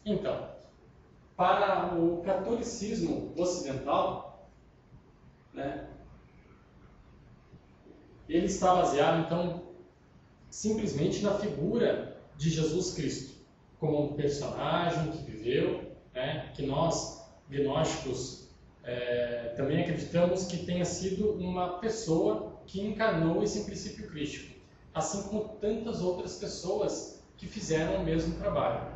Então, para o catolicismo ocidental, né, ele está baseado, então, simplesmente na figura de Jesus Cristo, como um personagem que viveu, né, que nós, gnósticos, também acreditamos que tenha sido uma pessoa que encarnou esse princípio crístico, assim como tantas outras pessoas que fizeram o mesmo trabalho.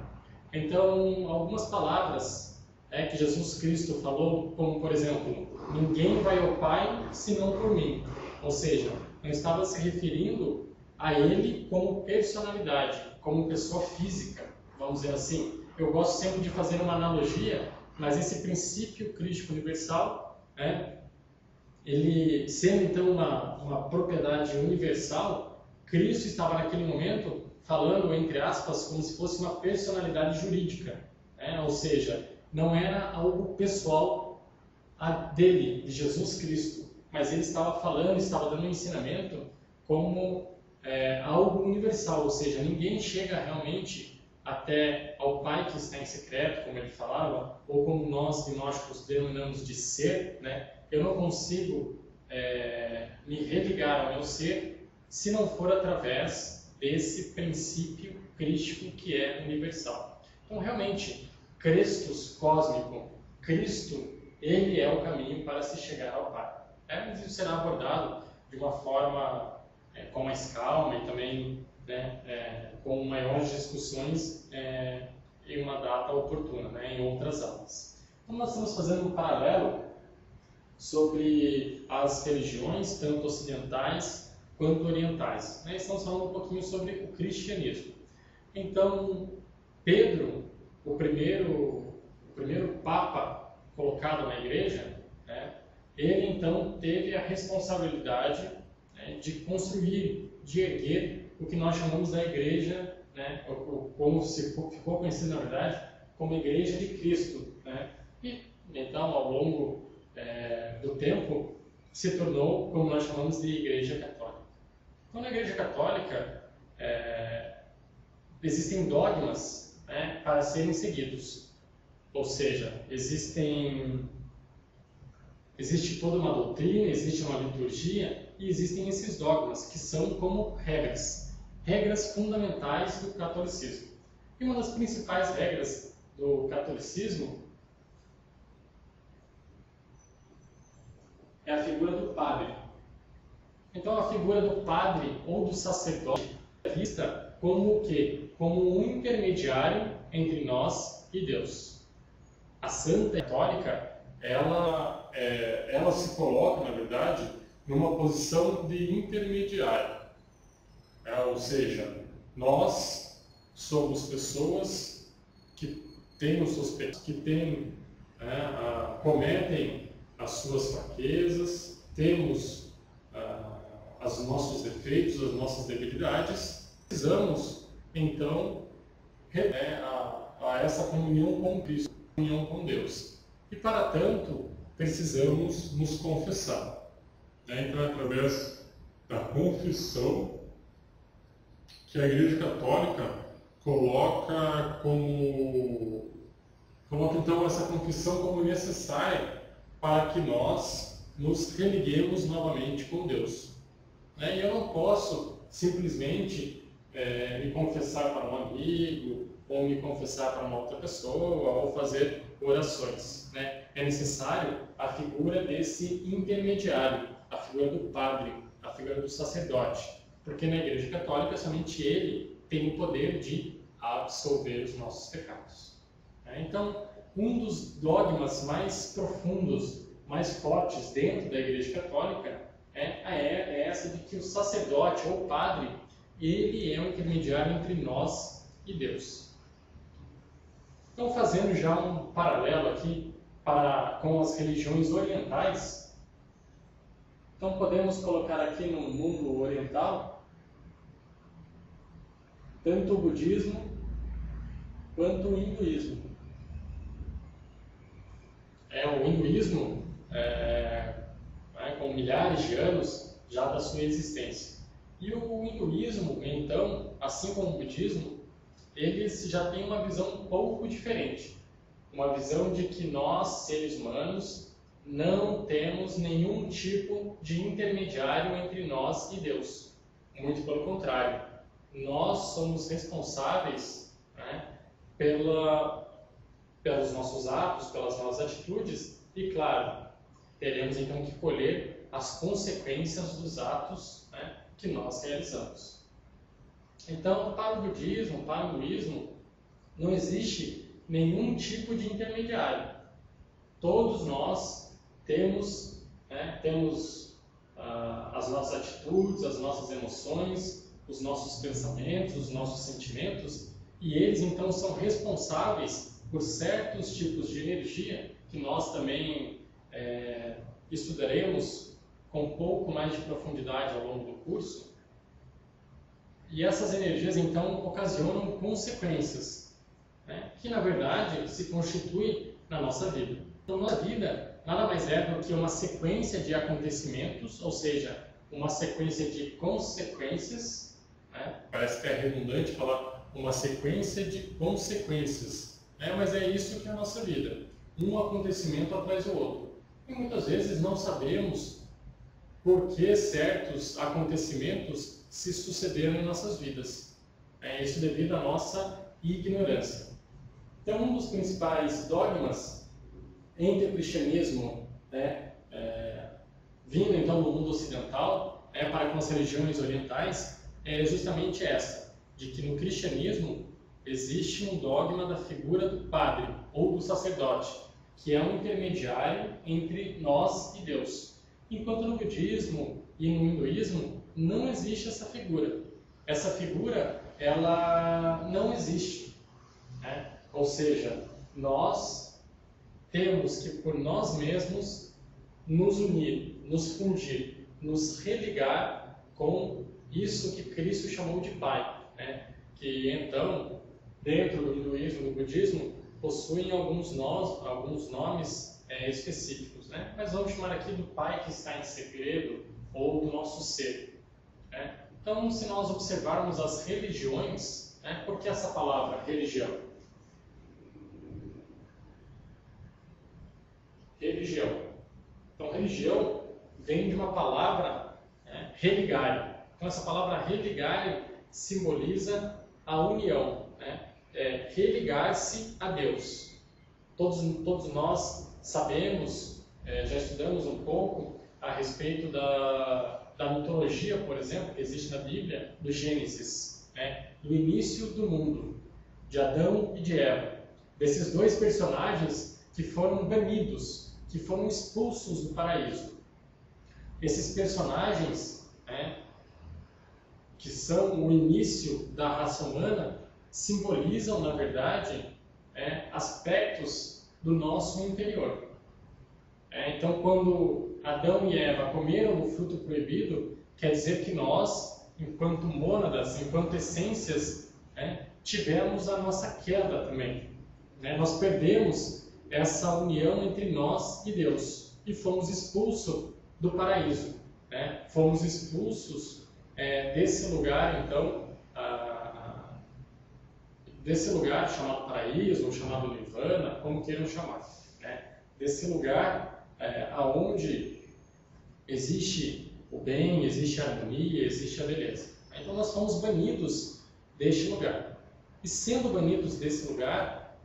Então, algumas palavras que Jesus Cristo falou, como por exemplo, ninguém vai ao Pai senão por mim. Ou seja, não estava se referindo a ele como personalidade, como pessoa física, vamos dizer assim. Eu gosto sempre de fazer uma analogia, mas esse princípio crístico universal, ele sendo então uma propriedade universal, Cristo estava naquele momento falando, entre aspas, como se fosse uma personalidade jurídica, ou seja, não era algo pessoal dele, de Jesus Cristo, mas ele estava falando, estava dando um ensinamento como algo universal, ou seja, ninguém chega realmente até ao Pai que está em secreto, como ele falava, ou como nós gnósticos denominamos de ser, eu não consigo me religar ao meu ser se não for através desse princípio crístico que é universal. Então, realmente, Christus cósmico, Cristo, ele é o caminho para se chegar ao Pai. Mas isso será abordado de uma forma com mais calma e também com maiores discussões em uma data oportuna, em outras aulas. Então, nós estamos fazendo um paralelo sobre as religiões, tanto ocidentais quanto orientais. Estamos falando um pouquinho sobre o cristianismo. Então, Pedro, o primeiro Papa colocado na igreja, ele então teve a responsabilidade de construir, de erguer o que nós chamamos da igreja, como se ficou conhecido na verdade, como Igreja de Cristo. E então, ao longo do tempo, se tornou, como nós chamamos, de Igreja Católica. Então, na Igreja Católica, existem dogmas para serem seguidos. Ou seja, existe toda uma doutrina, existe uma liturgia e existem esses dogmas, que são como regras fundamentais do catolicismo. E uma das principais regras do catolicismo é a figura do padre. Então, a figura do padre ou do sacerdote é vista como o quê? Como um intermediário entre nós e Deus. A Santa Católica, ela se coloca, na verdade, numa posição de intermediário. Ou seja, nós somos pessoas que têm os seus pecados, que cometem as suas fraquezas, temos os nossos defeitos, as nossas debilidades, precisamos, então, a essa comunhão com Cristo, comunhão com Deus. E, para tanto, precisamos nos confessar. Então, é através da confissão que a Igreja Católica coloca então essa confissão como necessária para que nós nos religuemos novamente com Deus. E eu não posso simplesmente me confessar para um amigo, ou me confessar para uma outra pessoa, ou fazer orações. É necessário a figura desse intermediário, a figura do padre, a figura do sacerdote, porque na Igreja Católica somente ele tem o poder de absolver os nossos pecados. Então, um dos dogmas mais profundos, mais fortes dentro da Igreja Católica é essa de que o sacerdote ou padre, ele é o intermediário entre nós e Deus. Então, fazendo já um paralelo aqui com as religiões orientais, então podemos colocar aqui no mundo oriental tanto o budismo quanto o hinduísmo. O hinduísmo, com milhares de anos já da sua existência. E o hinduísmo, então, assim como o budismo, eles já têm uma visão um pouco diferente. Uma visão de que nós, seres humanos, não temos nenhum tipo de intermediário entre nós e Deus. Muito pelo contrário, nós somos responsáveis, né, pelos nossos atos, pelas nossas atitudes e, claro, teremos então que colher as consequências dos atos, né, que nós realizamos. Então, para o budismo, para o hinduísmo, não existe nenhum tipo de intermediário. Todos nós temos as nossas atitudes, as nossas emoções, os nossos pensamentos, os nossos sentimentos, e eles então são responsáveis por certos tipos de energia que nós também estudaremos com um pouco mais de profundidade ao longo do curso. E essas energias então ocasionam consequências, né, que na verdade se constituem na nossa vida. Então, nossa vida nada mais é do que uma sequência de acontecimentos, ou seja, uma sequência de consequências, né? Parece que é redundante falar uma sequência de consequências, né? Mas é isso que é a nossa vida, um acontecimento atrás do outro. E muitas vezes não sabemos por que certos acontecimentos se sucederam em nossas vidas. Isso devido à nossa ignorância. Então, um dos principais dogmas entre o cristianismo, vindo então do mundo ocidental, para com as religiões orientais, é justamente essa, de que no cristianismo existe um dogma da figura do padre ou do sacerdote, que é um intermediário entre nós e Deus. Enquanto no budismo e no hinduísmo não existe essa figura. Essa figura, ela não existe, né? Ou seja, nós temos que por nós mesmos nos unir, nos fundir, nos religar com isso que Cristo chamou de Pai, né? Que então, dentro do hinduísmo e do budismo, possuem alguns nomes específicos, né? Mas vamos chamar aqui do Pai que está em segredo ou do nosso ser, né? Então, se nós observarmos as religiões, né? Por que essa palavra religião? Religião. Então, religião vem de uma palavra, religare. Então, essa palavra religare simboliza a união, né? Religar-se a Deus. Todos nós sabemos, já estudamos um pouco a respeito da mitologia, por exemplo, que existe na Bíblia, do Gênesis, né? Do início do mundo, de Adão e de Eva. Desses dois personagens que foram banidos, que foram expulsos do paraíso. Esses personagens, que são o início da raça humana, simbolizam, na verdade, aspectos do nosso interior. Então, quando Adão e Eva comeram o fruto proibido, quer dizer que nós, enquanto mônadas, enquanto essências, tivemos a nossa queda também. Nós perdemos essa união entre nós e Deus e fomos expulsos do paraíso. Fomos expulsos desse lugar, então, desse lugar chamado paraíso ou chamado nirvana, como queiram chamar, desse lugar aonde existe o bem, existe a harmonia, existe a beleza. Então nós fomos banidos deste lugar. E sendo banidos desse lugar,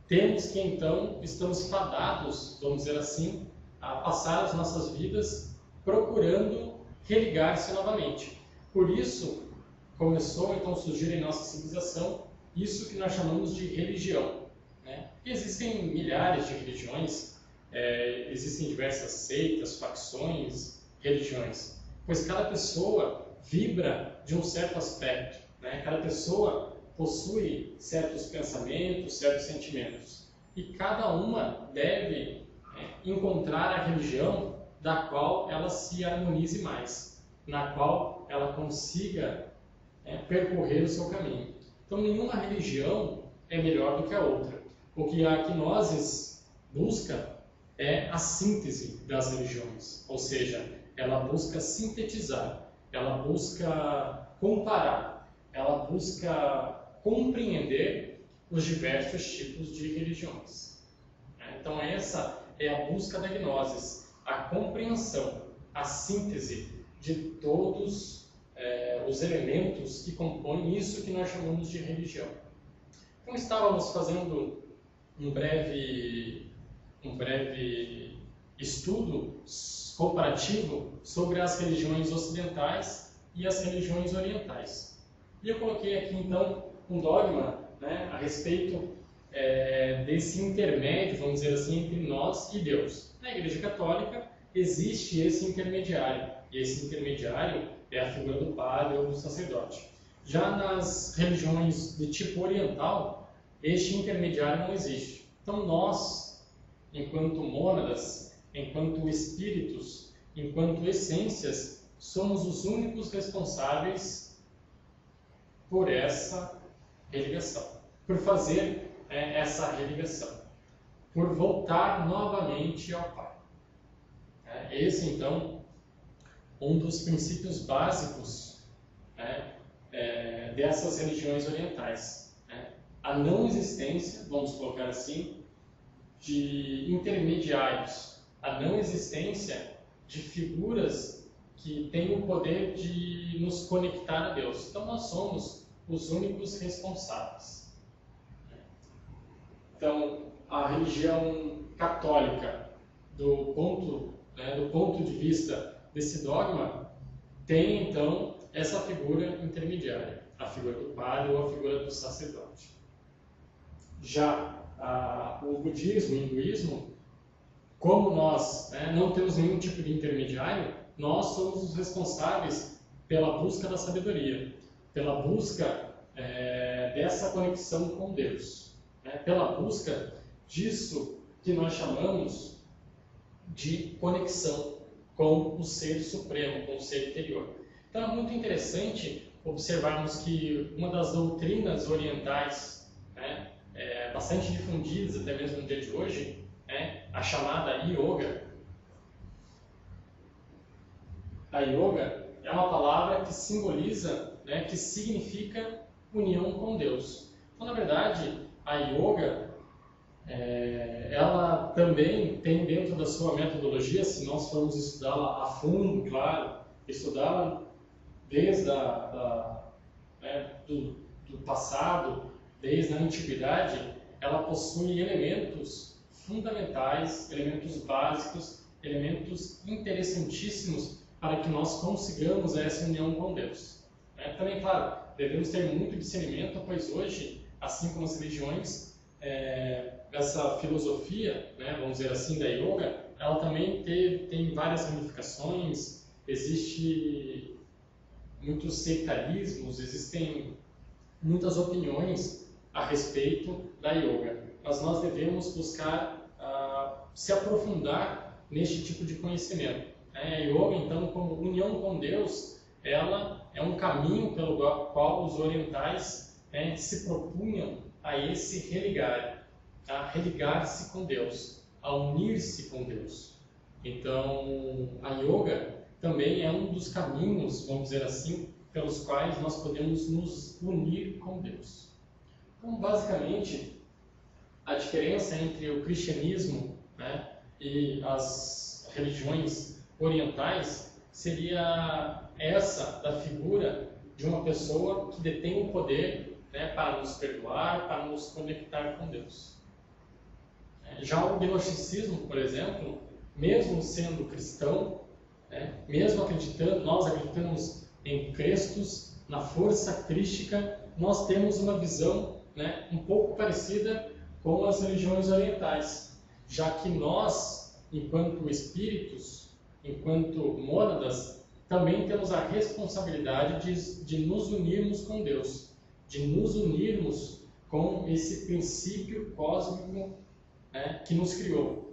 temos que então, estamos fadados, vamos dizer assim, a passar as nossas vidas procurando religar-se novamente. Por isso, começou então a surgir em nossa civilização isso que nós chamamos de religião. Existem milhares de religiões, existem diversas seitas, facções, religiões, pois cada pessoa vibra de um certo aspecto, cada pessoa possui certos pensamentos, certos sentimentos, e cada uma deve encontrar a religião da qual ela se harmonize mais, na qual ela consiga percorrer o seu caminho. Então, nenhuma religião é melhor do que a outra. O que a gnose busca é a síntese das religiões, ou seja, ela busca sintetizar, ela busca comparar, ela busca compreender os diversos tipos de religiões. Então essa é a busca da gnosis, a compreensão, a síntese de todos os elementos que compõem isso que nós chamamos de religião. Então estávamos fazendo um breve estudo comparativo sobre as religiões ocidentais e as religiões orientais. E eu coloquei aqui então um dogma, a respeito desse intermédio, vamos dizer assim, entre nós e Deus. Na Igreja Católica existe esse intermediário, e esse intermediário é a figura do padre ou do sacerdote. Já nas religiões de tipo oriental, este intermediário não existe. Então nós, enquanto mônadas, enquanto espíritos, enquanto essências, somos os únicos responsáveis por essa religação, por fazer essa religação, por voltar novamente ao Pai. Esse, então, um dos princípios básicos dessas religiões orientais. A não existência, vamos colocar assim, de intermediários, a não existência de figuras que têm o poder de nos conectar a Deus. Então nós somos os únicos responsáveis. Então a religião católica, do ponto de vista desse dogma, tem então essa figura intermediária, a figura do padre ou a figura do sacerdote. Já o budismo e o hinduísmo, como nós não temos nenhum tipo de intermediário, nós somos os responsáveis pela busca da sabedoria, pela busca dessa conexão com Deus, pela busca disso que nós chamamos de conexão com o Ser Supremo, com o Ser Interior. Então é muito interessante observarmos que uma das doutrinas orientais, bastante difundidas até mesmo no dia de hoje, a chamada Yoga. A Yoga é uma palavra que simboliza, que significa união com Deus. Então, na verdade, a Yoga, ela também tem dentro da sua metodologia, se nós formos estudá-la a fundo, claro, estudá-la desde do passado, desde a antiguidade, ela possui elementos fundamentais, elementos básicos, elementos interessantíssimos para que nós consigamos essa união com Deus. Também, claro, devemos ter muito discernimento, pois hoje, assim como as religiões, essa filosofia, vamos dizer assim, da yoga, ela também tem várias ramificações, existe muitos sectarismos, existem muitas opiniões a respeito da yoga, mas nós devemos buscar se aprofundar neste tipo de conhecimento. A yoga, então, como união com Deus, ela é um caminho pelo qual os orientais se propunham a esse religar, a religar-se com Deus, a unir-se com Deus. Então, a yoga também é um dos caminhos, vamos dizer assim, pelos quais nós podemos nos unir com Deus. Então, basicamente, a diferença entre o cristianismo e as religiões orientais seria essa da figura de uma pessoa que detém o poder para nos perdoar, para nos conectar com Deus. Já o gnosticismo, por exemplo, mesmo sendo cristão, mesmo nós acreditamos em Cristos, na força crística, nós temos uma visão um pouco parecida com as religiões orientais, já que nós, enquanto espíritos, enquanto mônadas, também temos a responsabilidade de nos unirmos com Deus, de nos unirmos com esse princípio cósmico que nos criou.